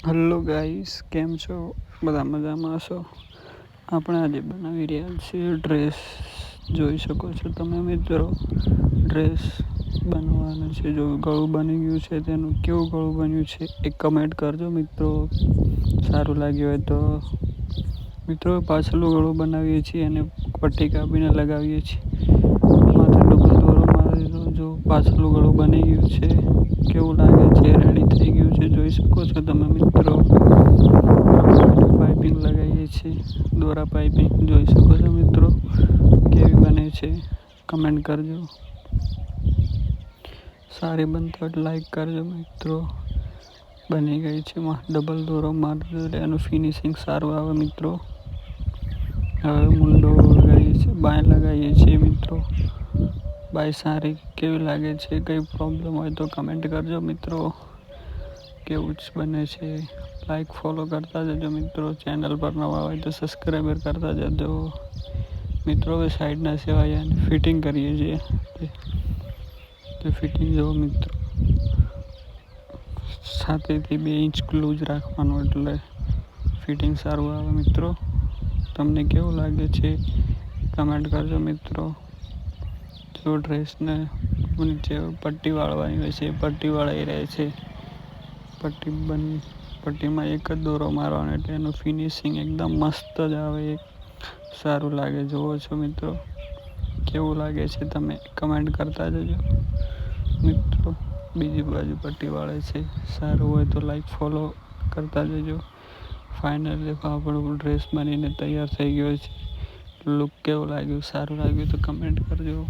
Hello guys, કેમ છો? બધા મજામાં છો? આપણે આજે બનાવી રહ્યા છીએ ડ્રેસ. જોઈ શકો છો તમે મિત્રો, ડ્રેસ બનવાનું છે. જો ગળું બની ગયું છે, તેનું કેવું ગળું બન્યું છે એ કમેન્ટ કરજો મિત્રો. સારું લાગ્યું હોય તો મિત્રો, પાછલું ગળું બનાવીએ છીએ અને પટ્ટી કાપીને લગાવીએ છીએ. માથે ડબલ દોરો મારેલો. જો પાછલું ગળું બની ગયું છે, કેવું લાગે છે, રેડી થઈ ગયું છે, જોઈ શકો છો તમે મિત્રો. પાઇપિંગ લગાવીએ છીએ, દોરા પાઇપિંગ જોઈ શકો છો મિત્રો. કેવી બને છે કમેન્ટ કરજો. સારી બનતો હોય લાઈક કરજો મિત્રો. બની ગઈ છે, ડબલ દોરો મારેલો, એનું ફિનિશિંગ સારું આવે મિત્રો. હવે મુંડો લગાવીએ છીએ, બાય લગાવીએ છીએ મિત્રો. બાય સારી કેવી લાગે છે? કંઈ પ્રોબ્લેમ હોય તો કમેન્ટ કરજો મિત્રો. કેવું જ બને છે? લાઈક ફોલો કરતા જજો મિત્રો. ચેનલ પર નવા હોય તો સબસ્ક્રાઈબર કરતા જજો મિત્રો. હવે સાઈડના સિવાય ફિટિંગ કરીએ છીએ. તો ફિટિંગ જુઓ મિત્રો, 7 થી 2 ઇંચ ક્લોઝ રાખવાનું, એટલે ફિટિંગ સારું આવે મિત્રો. તમને કેવું લાગે છે કમેન્ટ કરજો મિત્રો. જો ડ્રેસને નીચે પટ્ટી વાળવાની હોય છે, પટ્ટી વાળાઈ રહે છે. પટ્ટીમાં એક જ દોરો મારવાનો, એટલે એનું ફિનિશિંગ એકદમ મસ્ત જ આવે. સારું લાગે. જુઓ છો મિત્રો, કેવું લાગે છે તમે કમેન્ટ કરતા જજો મિત્રો. બીજી બાજુ પટ્ટી વાળે છે, સારું હોય તો લાઈક ફોલો કરતા જજો. ફાઇનલી આપણું ડ્રેસ બનીને તૈયાર થઈ ગયો છે. લુક કેવું લાગ્યું? સારું લાગ્યું તો કમેન્ટ કરજો.